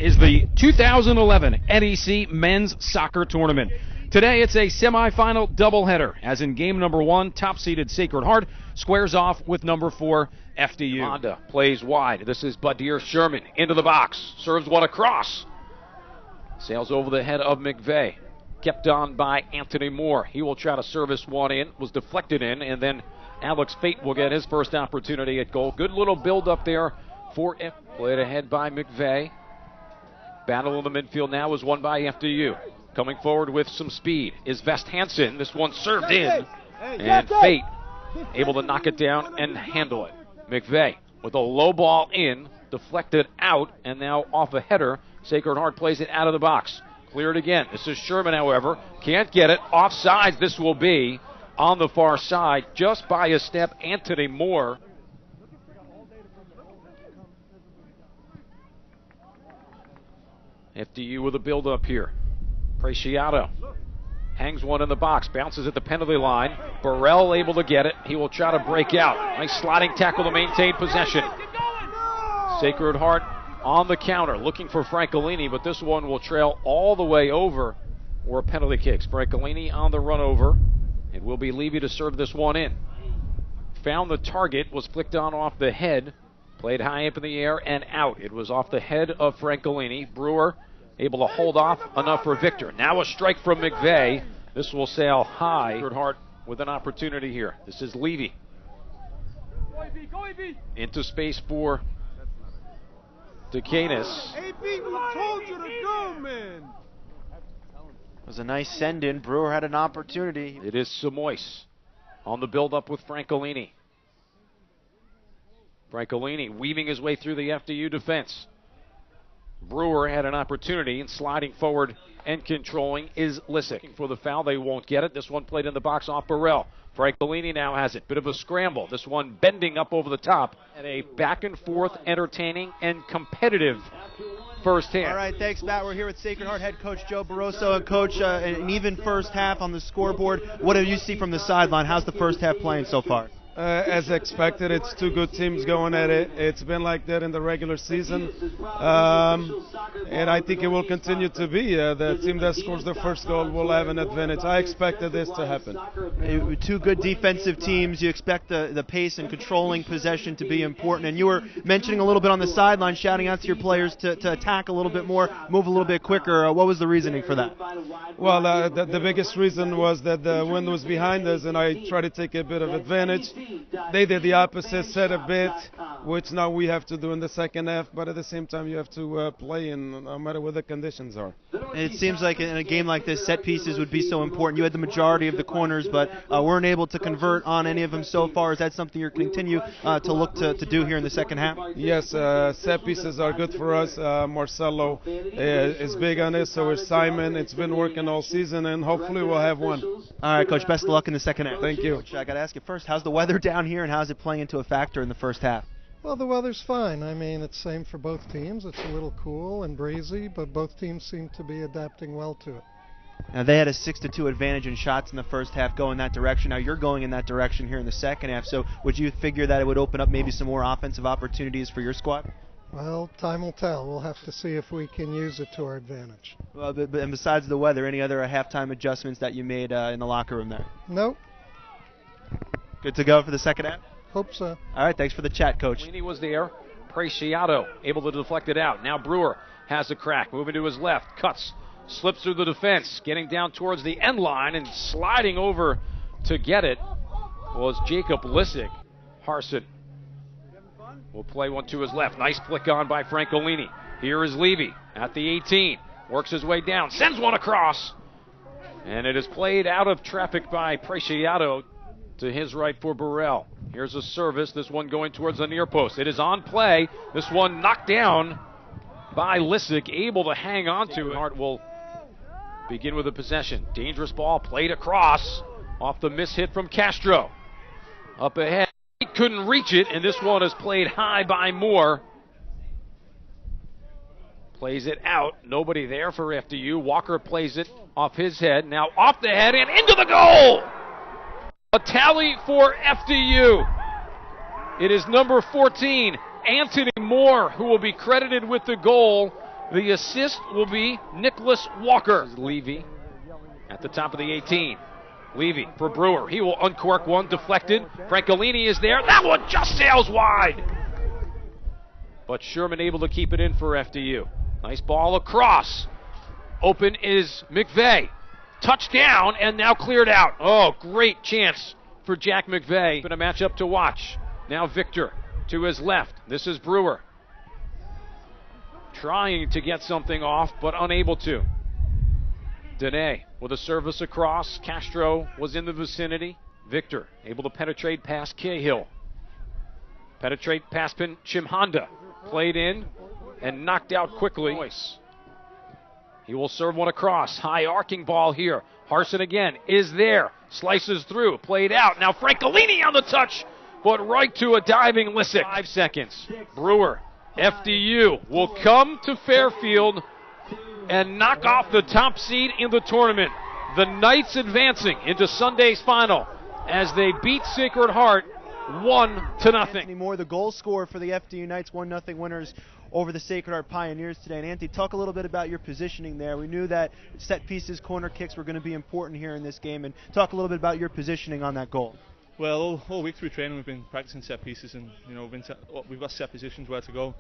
is the 2011 NEC Men's Soccer Tournament. Today it's a semifinal doubleheader, as in game number 1, top-seeded Sacred Heart squares off with number 4, FDU. Honda plays wide. This is Badir Sherman into the box. Serves one across. Sails over the head of McVeigh. Kept on by Antony Moore. He will try to service one in. Was deflected in, and then Alex Fate will get his first opportunity at goal. Good little build-up there for F. Played ahead by McVeigh. Battle in the midfield now is won by FDU. Coming forward with some speed is Vest Hansen. This one served in, and Fate able to knock it down and handle it. McVeigh with a low ball in, deflected out, and now off a header. Sacred Heart plays it out of the box. Cleared again. This is Sherman, however. Can't get it. Offside this will be on the far side, just by a step, Antony Moore. FDU with a build-up here. Preciado hangs one in the box, bounces at the penalty line. Burrell able to get it. He will try to break out. Nice sliding tackle to maintain possession. Sacred Heart on the counter, looking for Francolini, but this one will trail all the way over, or a penalty kicks. Francolini on the run over. It will be Levy to serve this one in. Found the target, was flicked on off the head, played high up in the air and out. It was off the head of Francolini. Brewer able to hold off enough for Victor. Now a strike from McVeigh. This will sail high. Sacred Heart with an opportunity here. This is Levy. Into space for Decanis. AB, we told you to go, man. It was a nice send-in. Brewer had an opportunity. It is Samois on the build-up with Francolini. Francolini weaving his way through the FDU defense. Brewer had an opportunity, and sliding forward and controlling is Lissick. For the foul, they won't get it. This one played in the box off Burrell. Francolini now has it. Bit of a scramble. This one bending up over the top. And a back-and-forth, entertaining, and competitive first half. All right, thanks, Matt. We're here with Sacred Heart head coach Joe Barroso. And Coach, an even first half on the scoreboard. What do you see from the sideline? How's the first half playing so far? As expected, it's two good teams going at it. It's been like that in the regular season, and I think it will continue to be. The team that scores the first goal will have an advantage. I expected this to happen. Two good defensive teams. You expect the pace and controlling possession to be important. And you were mentioning a little bit on the sideline, shouting out to your players to attack a little bit more, move a little bit quicker. What was the reasoning for that? Well, the biggest reason was that the wind was behind us, and I tried to take a bit of advantage. They did the opposite, set a bit, which now we have to do in the second half, but at the same time you have to play in no matter what the conditions are. And it seems like in a game like this, set pieces would be so important. You had the majority of the corners, but weren't able to convert on any of them so far. Is that something you're continue to look to do here in the second half? Yes, set pieces are good for us. Marcelo is big on it, so is Simon. It's been working all season, and hopefully we'll have one. All right, Coach, best of luck in the second half. Thank you. Coach, I got to ask you first, how's the weather down here, and how's it playing into a factor in the first half? Well, the weather's fine. I mean, it's same for both teams. It's a little cool and breezy, but both teams seem to be adapting well to it. Now, they had a 6-2 advantage in shots in the first half going that direction. Now you're going in that direction here in the second half, so would you figure that it would open up maybe some more offensive opportunities for your squad? Well, time will tell. We'll have to see if we can use it to our advantage. Well, and besides the weather, any other halftime adjustments that you made in the locker room there? Nope. Good to go for the second half? Hope so. All right, thanks for the chat, Coach. He was there. Preciado able to deflect it out. Now Brewer has a crack. Moving to his left. Cuts. Slips through the defense. Getting down towards the end line and sliding over to get it was Jacob Lissick. Harson will play one to his left. Nice flick on by Francolini. Here is Levy at the 18. Works his way down. Sends one across. And it is played out of traffic by Preciado to his right for Burrell. Here's a service. This one going towards the near post. It is on play. This one knocked down by Lissick. Able to hang on to it. Hart will begin with the possession. Dangerous ball played across. Off the miss hit from Castro. Up ahead. He couldn't reach it, and this one is played high by Moore. Plays it out. Nobody there for FDU. Walker plays it off his head. Now off the head and into the goal! A tally for FDU. It is number 14, Antony Moore, who will be credited with the goal. The assist will be Nicholas Walker. Levy at the top of the 18. Levy for Brewer. He will uncork one, deflected. Francolini is there. That one just sails wide. But Sherman able to keep it in for FDU. Nice ball across. Open is McVeigh. Touchdown and now cleared out. Oh, great chance for Jack McVeigh. Been a matchup to watch. Now Victor to his left. This is Brewer. Trying to get something off, but unable to. Dene with a service across. Castro was in the vicinity. Victor able to penetrate past Cahill. Penetrate past Chimhanda. Played in and knocked out quickly. He will serve one across. High arcing ball here. Harson again is there. Slices through. Played out. Now Francolini on the touch, but right to a diving Lissick. 5 seconds. Brewer. FDU will come to Fairfield and knock off the top seed in the tournament. The Knights advancing into Sunday's final as they beat Sacred Heart 1-0. Antony Moore, the goal scorer for the FDU Knights, 1-0 winners over the Sacred Heart Pioneers today. And Antony, talk a little bit about your positioning there. We knew that set pieces, corner kicks were going to be important here in this game. And talk a little bit about your positioning on that goal. Well, all week through training we've been practicing set pieces, and we've got set positions where to go.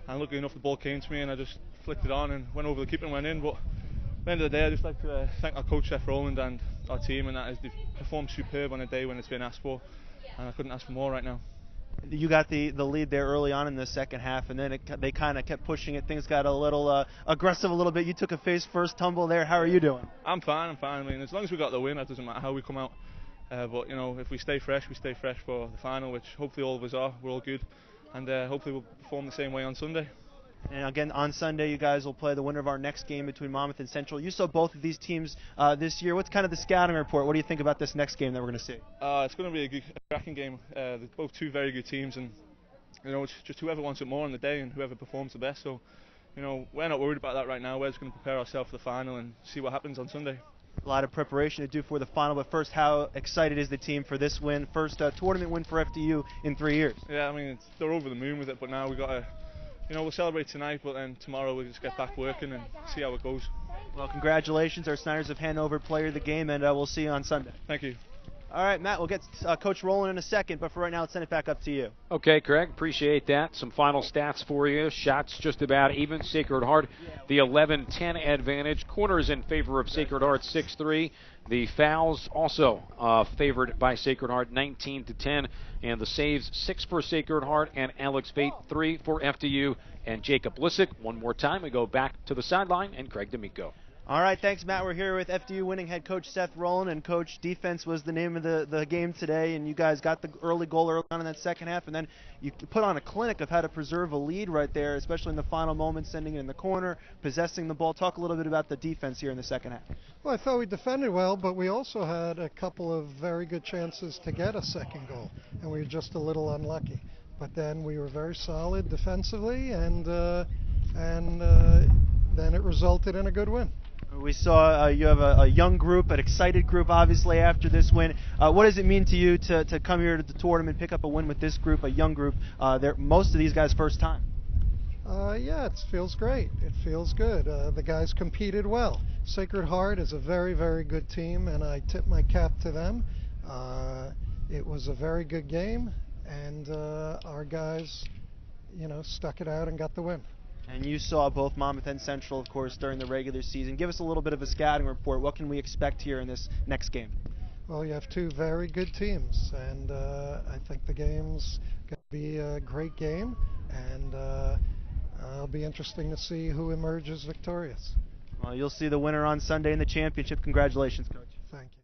And luckily enough, the ball came to me, and I just flicked it on and went over the keeper and went in. But at the end of the day, I'd just like to thank our coach, Seth Rowland, and our team, and that is they've performed superb on a day when it's been asked for, and I couldn't ask for more right now. You got the lead there early on in the second half, and then they kind of kept pushing it. Things got a little aggressive a little bit. You took a face-first tumble there. How are you doing? I'm fine. I mean, as long as we got the win, it doesn't matter how we come out. But if we stay fresh for the final, which hopefully all of us are. We're all good, and hopefully we'll perform the same way on Sunday. And again, on Sunday, you guys will play the winner of our next game between Monmouth and Central. You saw both of these teams this year. What's kind of the scouting report? What do you think about this next game that we're going to see? It's going to be a cracking game. They're both two very good teams, and it's just whoever wants it more on the day and whoever performs the best. So, we're not worried about that right now. We're just going to prepare ourselves for the final and see what happens on Sunday. A lot of preparation to do for the final, but first, how excited is the team for this win? First tournament win for FDU in 3 years. Yeah, I mean, they're over the moon with it, but now we've got to, we'll celebrate tonight, but then tomorrow we'll just get back working and see how it goes. Well, congratulations, our Snyders of Hanover player of the game, and we'll see you on Sunday. Thank you. All right, Matt, we'll get Coach Rowland in a second, but for right now, let's send it back up to you. Okay, Craig, appreciate that. Some final stats for you. Shots just about even. Sacred Heart, the 11-10 advantage. Corners in favor of Sacred Heart, 6-3. The fouls also favored by Sacred Heart, 19-10. And the saves, 6 for Sacred Heart, and Alex Bate, 3 for FDU. And Jacob Lissick. One more time, we go back to the sideline, and Craig D'Amico. All right, thanks, Matt. We're here with FDU winning head coach Seth Rowland, and coach, defense was the name of the game today, and you guys got the early goal early on in that second half, and then you put on a clinic of how to preserve a lead right there, especially in the final moments, sending it in the corner, possessing the ball. Talk a little bit about the defense here in the second half. Well, I thought we defended well, but we also had a couple of very good chances to get a second goal, and we were just a little unlucky. But then we were very solid defensively, and then it resulted in a good win. We saw you have a young group, an excited group, obviously, after this win. What does it mean to you to come here to the tournament, pick up a win with this group, a young group? Most of these guys' first time. Yeah, it feels great. It feels good. The guys competed well. Sacred Heart is a very, very good team, and I tip my cap to them. It was a very good game, and our guys, stuck it out and got the win. And you saw both Monmouth and Central, of course, during the regular season. Give us a little bit of a scouting report. What can we expect here in this next game? Well, you have two very good teams, and I think the game's going to be a great game, and it'll be interesting to see who emerges victorious. Well, you'll see the winner on Sunday in the championship. Congratulations, Coach. Thank you.